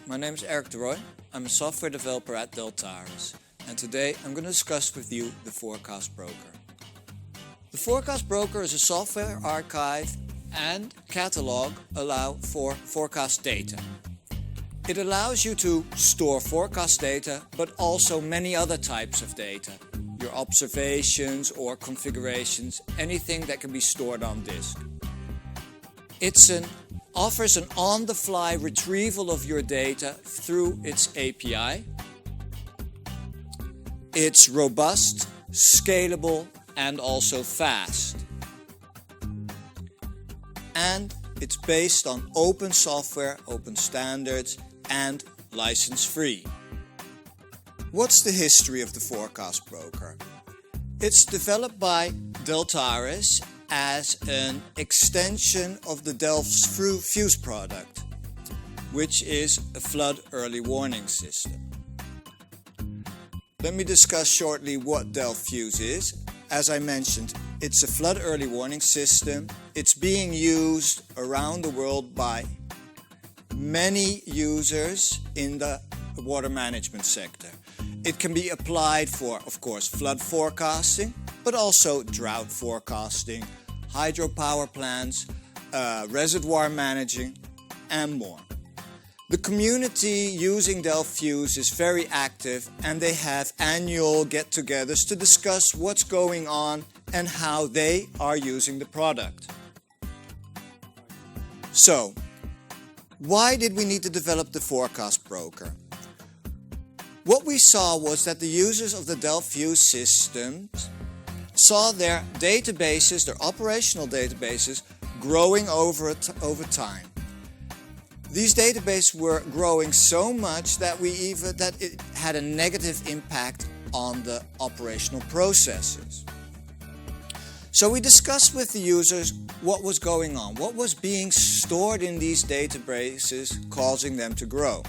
my name is Eric de Roy. I'm a software developer at Delft-FEWS, and today I'm going to discuss with you the ForecastBroker. The ForecastBroker is a software archive and catalog allow for forecast data. It allows you to store forecast data, but also many other types of data. Your observations or configurations, anything that can be stored on disk. It offers an on-the-fly retrieval of your data through its API. It's robust, scalable, and also fast. And it's based on open software, open standards, and license-free. What's the history of the ForecastBroker? It's developed by Delft-FEWS as an extension of the Delft-FEWS product, which is a flood early warning system. Let me discuss shortly what Delft-FEWS is. As I mentioned, it's a flood early warning system. It's being used around the world by many users in the water management sector. It can be applied for, of course, flood forecasting, but also drought forecasting, hydropower plants, reservoir managing, and more. The community using Delft-FEWS is very active, and they have annual get-togethers to discuss what's going on and how they are using the product. So, why did we need to develop the ForecastBroker? What we saw was that the users of the Delft-FEWS systems saw their databases, their operational databases, growing over time. These databases were growing so much that it had a negative impact on the operational processes. So we discussed with the users what was going on, what was being stored in these databases causing them to grow.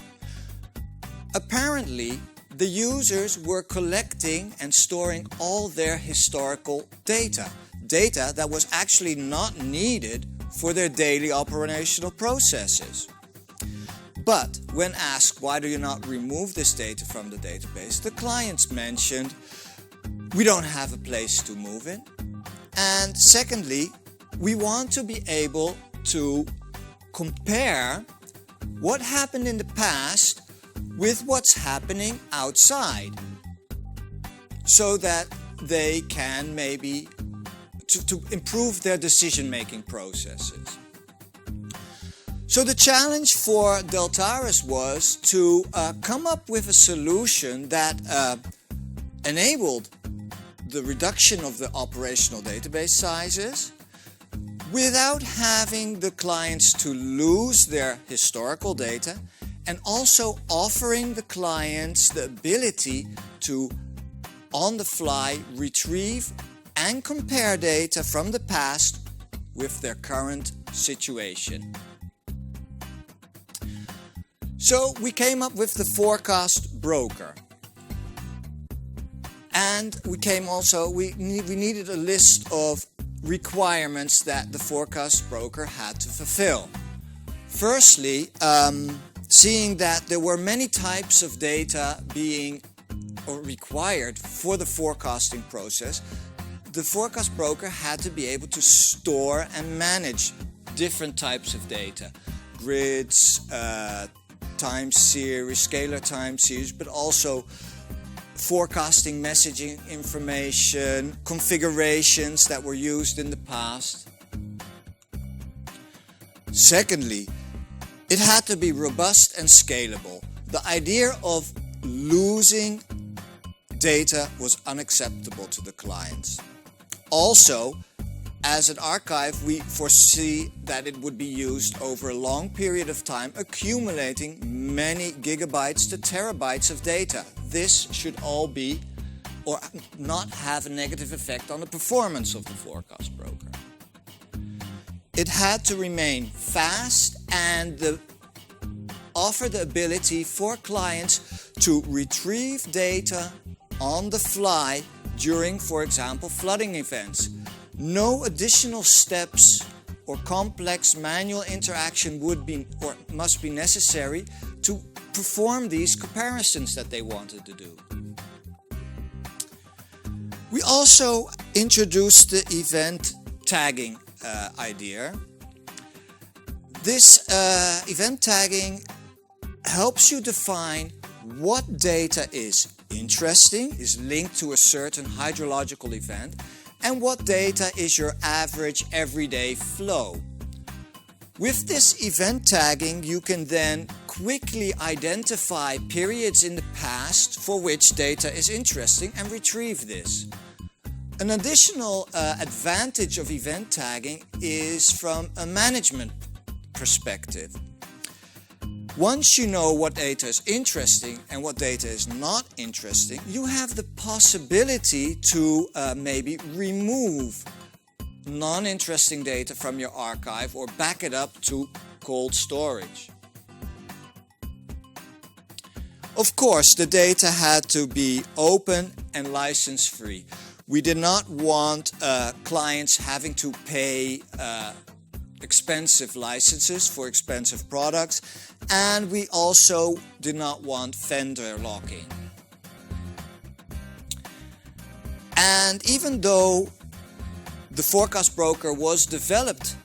Apparently, the users were collecting and storing all their historical data that was actually not needed for their daily operational processes. But when asked why do you not remove this data from the database, the clients mentioned we don't have a place to move it. And secondly, we want to be able to compare what happened in the past with what's happening outside, so that they can maybe to improve their decision-making processes. So the challenge for Delft-FEWS was to come up with a solution that enabled the reduction of the operational database sizes without having the clients to lose their historical data, and also offering the clients the ability to, on the fly, retrieve and compare data from the past with their current situation. So we came up with the ForecastBroker. And we needed a list of requirements that the ForecastBroker had to fulfill. Firstly, seeing that there were many types of data being required for the forecasting process, the ForecastBroker had to be able to store and manage different types of data. Grids, time series, scalar time series, but also forecasting messaging information, configurations that were used in the past. Secondly, it had to be robust and scalable. The idea of losing data was unacceptable to the clients. Also, as an archive, we foresee that it would be used over a long period of time, accumulating many gigabytes to terabytes of data. This should all be or not have a negative effect on the performance of the ForecastBroker. It had to remain fast and offer the ability for clients to retrieve data on the fly during, for example, flooding events. No additional steps or complex manual interaction would be or must be necessary to perform these comparisons that they wanted to do. We also introduced the event tagging idea. This event tagging helps you define what data is interesting, is linked to a certain hydrological event, and what data is your average everyday flow. With this event tagging, you can then quickly identify periods in the past for which data is interesting and retrieve this. An additional advantage of event tagging is from a management perspective. Once you know what data is interesting and what data is not interesting, you have the possibility to maybe remove non-interesting data from your archive or back it up to cold storage. Of course, the data had to be open and license-free. We did not want clients having to pay expensive licenses for expensive products, and we also did not want vendor locking. And even though the ForecastBroker was developed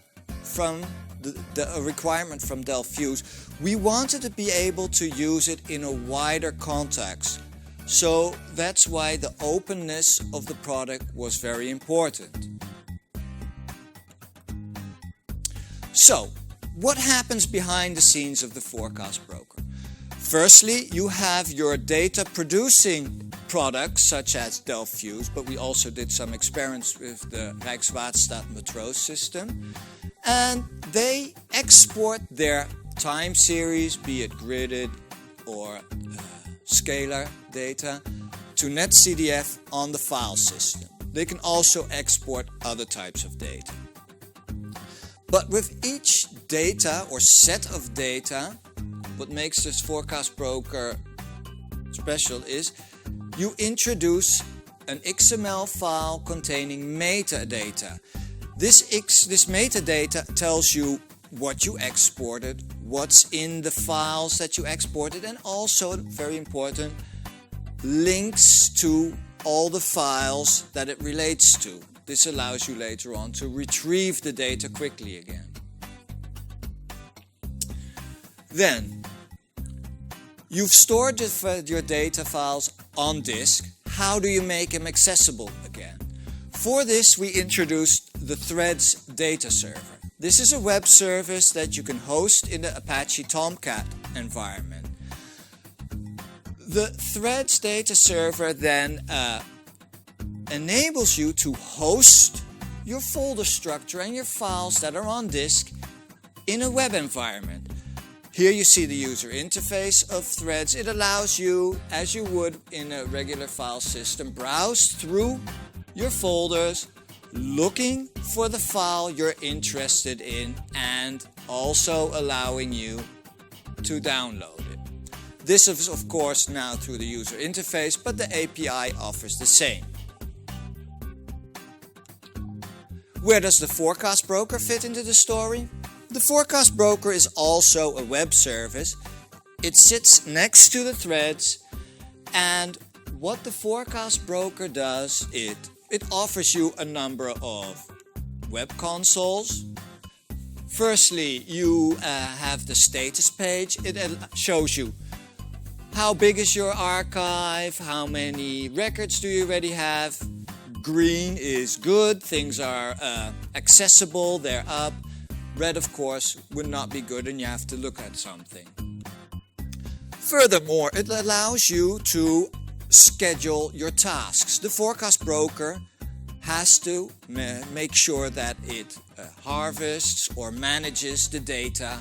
from a requirement from Delft-FEWS, we wanted to be able to use it in a wider context. So that's why the openness of the product was very important. So, what happens behind the scenes of the ForecastBroker? Firstly, you have your data producing products such as Delft-FEWS, but we also did some experiments with the Rijkswaterstaat Matroos system, and they export their time series, be it gridded or scalar data, to NetCDF on the file system. They can also export other types of data. But with each data or set of data, what makes this ForecastBroker special is you introduce an XML file containing metadata. This metadata tells you what you exported, what's in the files that you exported, and also, very important, links to all the files that it relates to. This allows you later on to retrieve the data quickly again. Then, you've stored your data files on disk. How do you make them accessible again? For this, we introduced the Threads data server. This is a web service that you can host in the Apache Tomcat environment. The Threads data server then enables you to host your folder structure and your files that are on disk in a web environment. Here you see the user interface of Threads. It allows you, as you would in a regular file system, browse through your folders, looking for the file you're interested in, and also allowing you to download it. This is of course now through the user interface, but the API offers the same. Where does the ForecastBroker fit into the story? The ForecastBroker is also a web service. It sits next to the Threads, and what the ForecastBroker does, it offers you a number of web consoles. Firstly, you have the status page. It shows you how big is your archive, how many records do you already have. Green is good, things are accessible, they're up. Red, of course, would not be good and you have to look at something. Furthermore, it allows you to schedule your tasks. The ForecastBroker has to make sure that it harvests or manages the data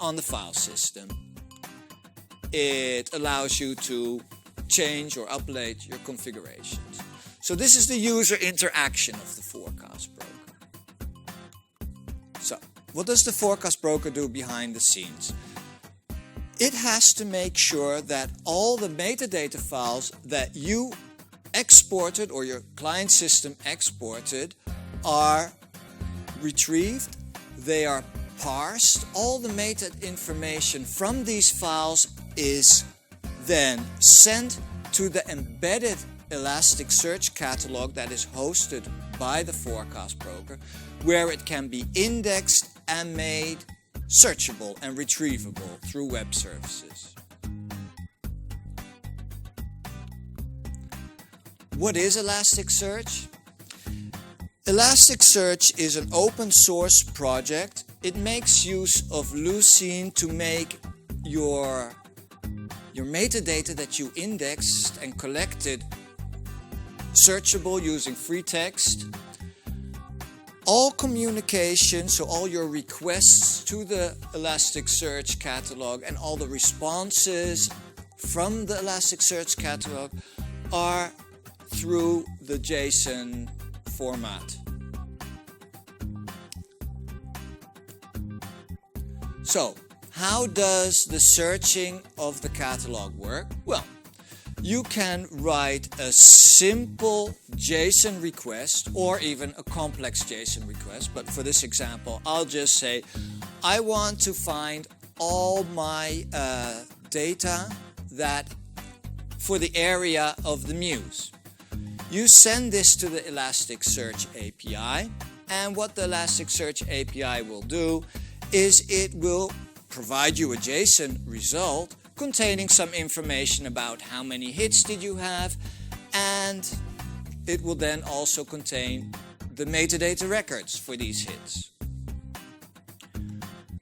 on the file system. It allows you to change or update your configurations. So this is the user interaction of the ForecastBroker. So, what does the ForecastBroker do behind the scenes? It has to make sure that all the metadata files that you exported or your client system exported are retrieved, they are parsed, all the meta information from these files is then sent to the embedded Elasticsearch catalog that is hosted by the ForecastBroker, where it can be indexed and made searchable and retrievable through web services. What is Elasticsearch? Elasticsearch is an open source project. It makes use of Lucene to make your metadata that you indexed and collected searchable using free text. All communication, so all your requests to the Elasticsearch catalog and all the responses from the Elasticsearch catalog are through the JSON format. So, how does the searching of the catalog work? Well, you can write a simple JSON request or even a complex JSON request, but for this example I'll just say I want to find all my data that for the area of the Muse. You send this to the Elasticsearch API, and what the Elasticsearch API will do is it will provide you a JSON result containing some information about how many hits did you have, and it will then also contain the metadata records for these hits.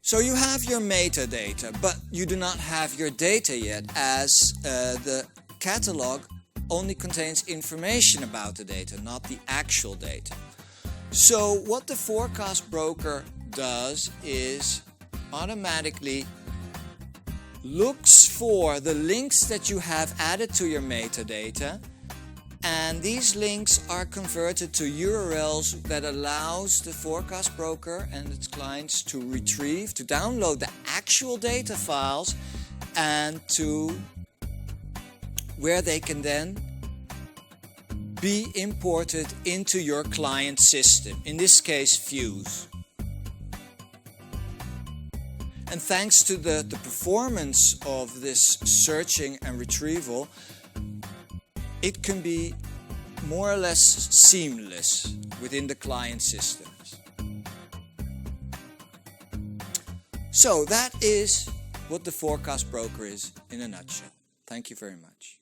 So you have your metadata, but you do not have your data yet, as the catalog only contains information about the data, not the actual data. So what the ForecastBroker does is automatically looks for the links that you have added to your metadata, and these links are converted to URLs that allows the ForecastBroker and its clients to retrieve, to download the actual data files, and to where they can then be imported into your client system, in this case FEWS. And thanks to the performance of this searching and retrieval, it can be more or less seamless within the client systems. So that is what the ForecastBroker is in a nutshell. Thank you very much.